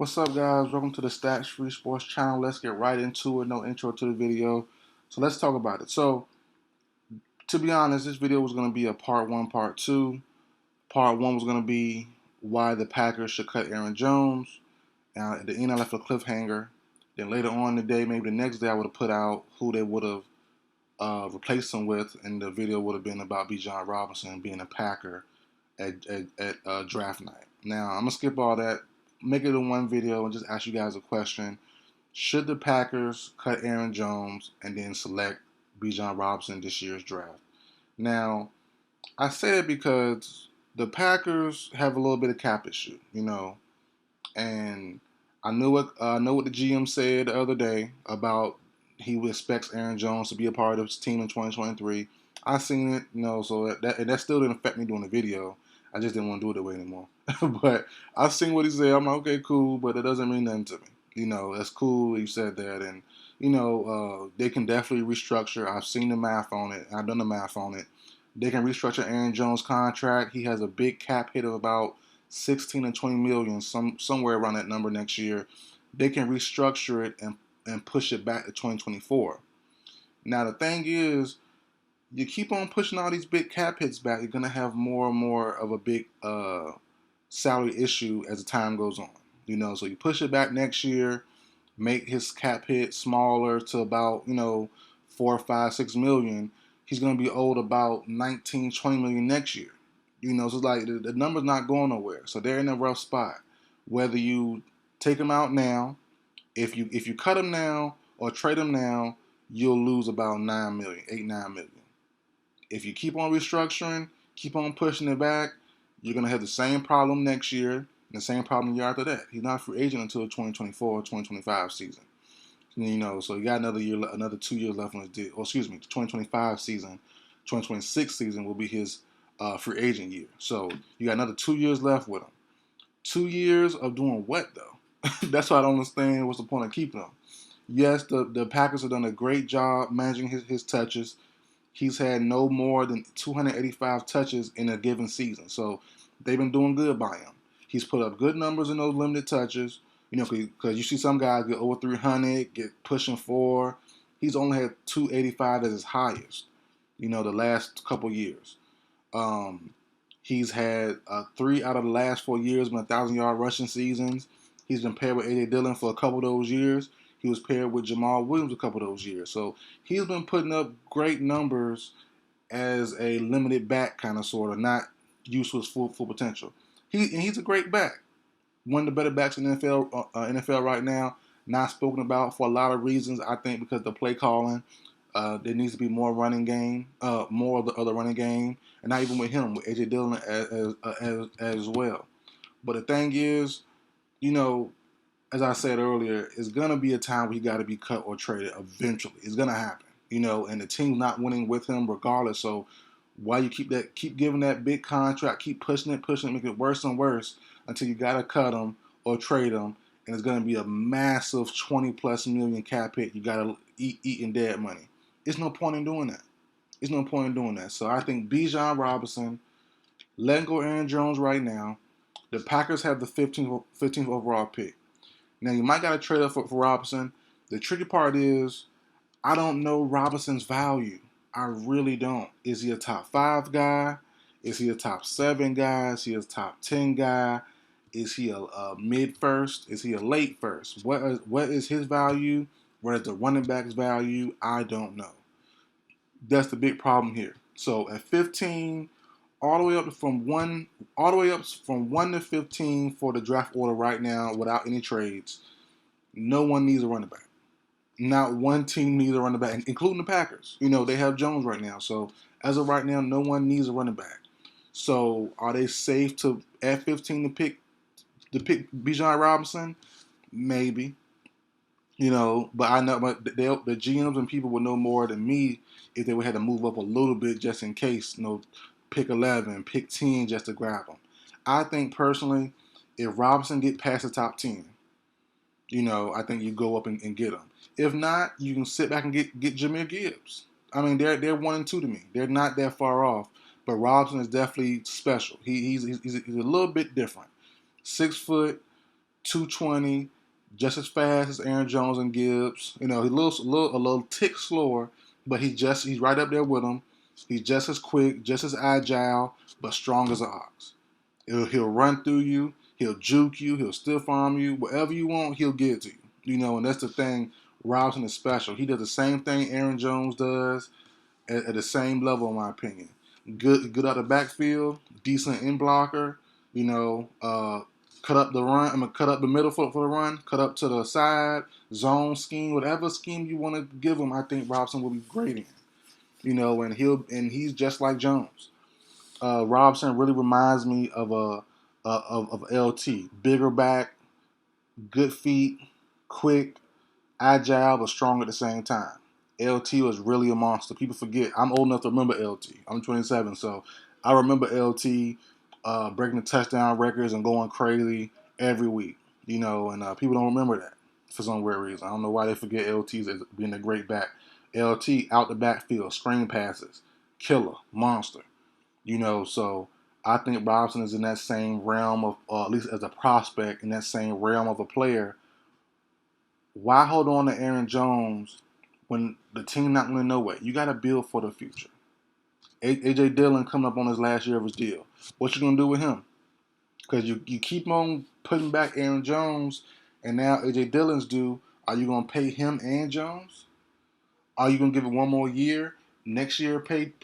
What's up, guys? Welcome to the Stats Free Sports channel. Let's get right into it. No intro to the video. So let's talk about it. So, to be honest, this video was going to be a part one, part two. Part one was going to be why the Packers should cut Aaron Jones. At the end, I left a cliffhanger. Then later on in the day, maybe the next day, I would have put out who they would have replaced him with, and the video would have been about Bijan Robinson being a Packer at draft night. Now, I'm going to skip all that, make it in one video, and just ask you guys a question. Should the Packers cut Aaron Jones and then select Bijan Robinson this year's draft? Now, I say it because the Packers have a little bit of cap issue, and I know what the GM said the other day about he expects Aaron Jones to be a part of his team in 2023. I seen it, so that still didn't affect me doing the video. I just didn't want to do it that way anymore. But I seen what he said. I'm like, okay, cool, but it doesn't mean nothing to me. That's cool. He said that, and they can definitely restructure. I've seen the math on it. I've done the math on it. They can restructure Aaron Jones' contract. He has a big cap hit of about 16 and 20 million, somewhere around that number next year. They can restructure it and push it back to 2024. Now the thing is, you keep on pushing all these big cap hits back, you're gonna have more and more of a big salary issue as the time goes on. So you push it back next year, make his cap hit smaller to about 4, 5, 6 million. He's gonna be owed about 19, 20 million next year. So it's like the number's not going nowhere. So they're in a rough spot. Whether you take him out now, if you cut him now or trade him now, you'll lose about 9 million, 8, 9 million. If you keep on restructuring, keep on pushing it back, you're gonna have the same problem next year and the same problem the year after that. He's not a free agent until 2024 or 2025 season. So you got another 2 years left on his deal. Or excuse me, 2025 season, 2026 season will be his free agent year. So you got another 2 years left with him. 2 years of doing what though? That's why I don't understand what's the point of keeping him. Yes, the Packers have done a great job managing his touches. He's had no more than 285 touches in a given season. So they've been doing good by him. He's put up good numbers in those limited touches. Because you see some guys get over 300, get pushing 4. He's only had 285 as his highest, the last couple years. He's had 3 out of the last 4 years been 1,000-yard rushing seasons. He's been paired with A.J. Dillon for a couple of those years. He was paired with Jamal Williams a couple of those years. So he's been putting up great numbers as a limited back kind of sort of, not used to his full potential. He's a great back. One of the better backs in the NFL right now. Not spoken about for a lot of reasons. I think because the play calling, there needs to be more running game, more of the other running game, and not even with him, with A.J. Dillon as well. But the thing is, as I said earlier, it's gonna be a time where he got to be cut or traded eventually. It's gonna happen, and the team's not winning with him regardless. So why you keep giving that big contract, keep pushing it, make it worse and worse until you gotta cut him or trade him, and it's gonna be a massive 20+ million cap hit. You gotta eat in dead money. There's no point in doing that. So I think Bijan Robinson, letting go Aaron Jones right now. The Packers have the 15th overall pick. Now, you might got to trade up for Robinson. The tricky part is I don't know Robinson's value. I really don't. Is he a top 5 guy? Is he a top 7 guy? Is he a top 10 guy? Is he a mid-first? Is he a late-first? What is his value? What is the running back's value? I don't know. That's the big problem here. So at 15, all the way up from 1 to 15 for the draft order right now without any trades. No one needs a running back. Not one team needs a running back, including the Packers. They have Jones right now. So as of right now, no one needs a running back. So are they safe to at 15 to pick Bijan Robinson? Maybe. But I know, but the GMs and people would know more than me if they would have to move up a little bit just in case. Pick 11, pick 10 just to grab them. I think personally, if Robinson get past the top 10, I think you go up and get them. If not, you can sit back and get Jahmyr Gibbs. I mean, they're 1 and 2 to me. They're not that far off. But Robinson is definitely special. He's a little bit different. 6 foot, 220, just as fast as Aaron Jones and Gibbs. He's a little tick slower, but he's right up there with them. He's just as quick, just as agile, but strong as an ox. He'll run through you, he'll juke you, he'll stiff arm you, whatever you want, he'll get it to you. And that's the thing. Robinson is special. He does the same thing Aaron Jones does at the same level, in my opinion. Good out the backfield, decent in blocker. Cut up the run. Cut up the middle for the run. Cut up to the side, zone scheme, whatever scheme you want to give him. I think Robinson will be great in. And he's just like Jones. Robinson really reminds me of of LT, bigger back, good feet, quick, agile, but strong at the same time. LT was really a monster. People forget. I'm old enough to remember LT. I'm 27, so I remember LT breaking the touchdown records and going crazy every week. And people don't remember that for some weird reason. I don't know why they forget LT as being a great back. LT out the backfield, screen passes, killer, monster. So I think Robinson is in that same realm of, at least as a prospect, in that same realm of a player. Why hold on to Aaron Jones when the team not winning no way? You got to build for the future. A.J. Dillon coming up on his last year of his deal. What you going to do with him? Because you keep on putting back Aaron Jones, and now A.J. Dillon's due. Are you going to pay him and Jones? Are you going to give it one more year? Next year, pay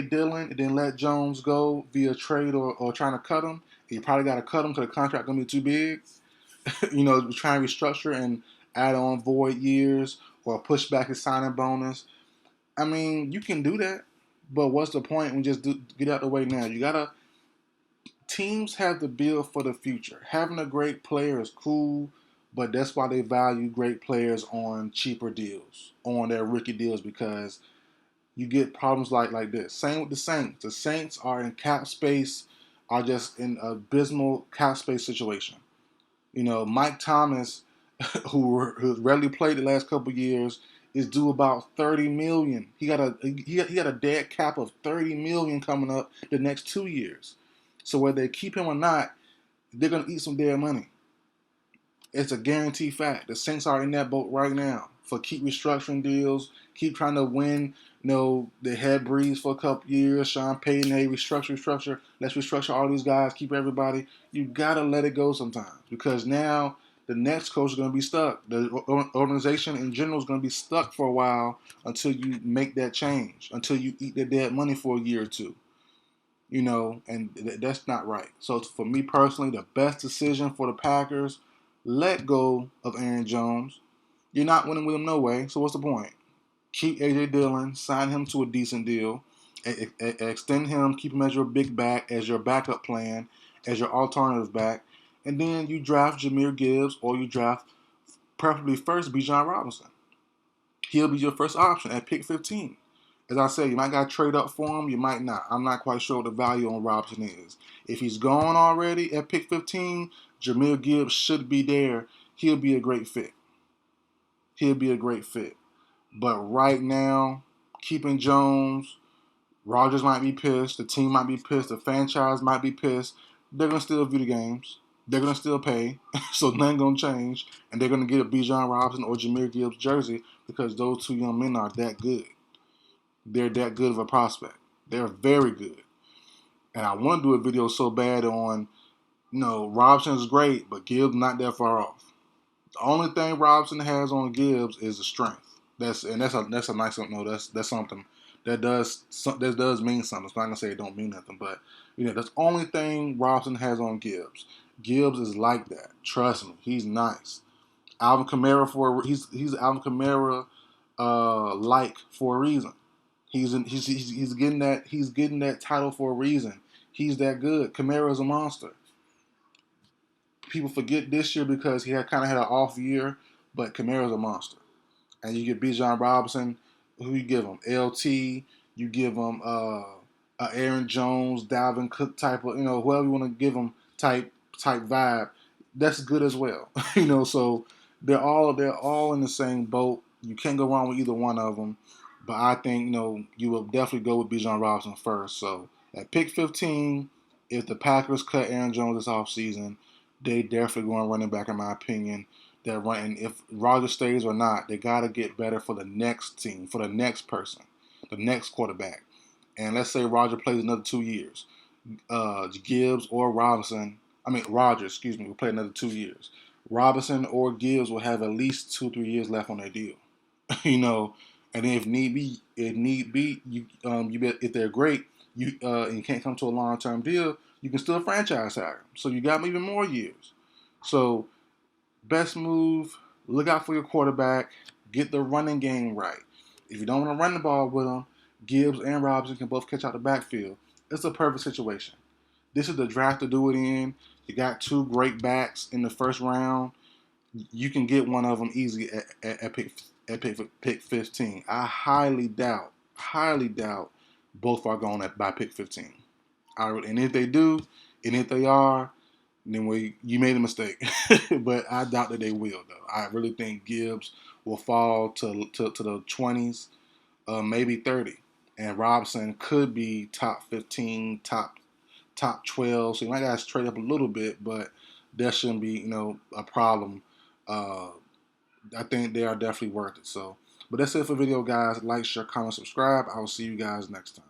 Dillon, and then let Jones go via trade or trying to cut him? You probably got to cut him because the contract going to be too big. Try and restructure and add on void years or push back his signing bonus. I mean, you can do that, but what's the point when get out the way now? Teams have to build for the future. Having a great player is cool, but that's why they value great players on cheaper deals, on their rookie deals, because you get problems like this. Same with the Saints. The Saints are in cap space, are just in an abysmal cap space situation. Mike Thomas, who rarely played the last couple of years, is due about $30 million. He got a dead cap of $30 million coming up the next 2 years. So whether they keep him or not, they're gonna eat some dead money. It's a guaranteed fact. The Saints are in that boat right now. For keep restructuring deals, keep trying to win. They had Breeze for a couple years. Sean Payton, hey, restructure. Let's restructure all these guys. Keep everybody. You gotta let it go sometimes, because now the next coach is gonna be stuck. The organization in general is gonna be stuck for a while until you make that change. Until you eat the dead money for a year or two. And that's not right. So for me personally, the best decision for the Packers, let go of Aaron Jones. You're not winning with him no way, so what's the point? Keep A.J. Dillon, sign him to a decent deal, extend him, keep him as your big back, as your backup plan, as your alternative back, and then you draft Jahmyr Gibbs, or you draft, preferably first, Bijan Robinson. He'll be your first option at pick 15. As I said, you might got to trade up for him, you might not. I'm not quite sure what the value on Robinson is. If he's gone already at pick 15, Jahmyr Gibbs should be there. He'll be a great fit. But right now, keeping Jones, Rodgers might be pissed, the team might be pissed, the franchise might be pissed. They're going to still view the games. They're going to still pay, so nothing's going to change. And they're going to get a Bijan Robinson or Jahmyr Gibbs jersey because those two young men are that good. They're that good of a prospect. They're very good. And I want to do a video so bad on, Robinson is great, but Gibbs not that far off. The only thing Robinson has on Gibbs is the strength. That's a nice something. No, that's something that does mean something. So I'm not gonna say it don't mean nothing, but that's the only thing Robinson has on Gibbs. Gibbs is like that. Trust me, he's nice. Alvin Kamara he's Alvin Kamara like for a reason. He's getting that title for a reason. He's that good. Kamara is a monster. People forget this year because he kind of had an off year, but Kamara's a monster. And you get Bijan Robinson, who you give him? LT, you give him Aaron Jones, Dalvin Cook type of, whoever you want to give him type vibe. That's good as well. So they're all in the same boat. You can't go wrong with either one of them. But I think, you will definitely go with Bijan Robinson first. So at pick 15, if the Packers cut Aaron Jones this offseason, they definitely going running back, in my opinion. They're running. If Roger stays or not, they got to get better for the next team, for the next person, the next quarterback. And let's say Roger plays another 2 years. Gibbs or Robinson, I mean Roger, excuse me, will play another 2 years. Robinson or Gibbs will have at least 2 3 years left on their deal. you know, and then if need be, you bet if they're great, and you can't come to a long term deal, you can still franchise tag them. So you got even more years. So best move, look out for your quarterback, get the running game right. If you don't want to run the ball with them, Gibbs and Robinson can both catch out the backfield. It's a perfect situation. This is the draft to do it in. You got two great backs in the first round. You can get one of them easy at pick 15. I highly doubt both are going by pick 15. And if they do, and if they are, then you made a mistake. But I doubt that they will, though. I really think Gibbs will fall to the 20s, maybe 30. And Robson could be top 15, top 12. So you might guys trade up a little bit, but that shouldn't be, a problem. Uh, I think they are definitely worth it. So, but that's it for the video, guys. Like, share, comment, subscribe. I will see you guys next time.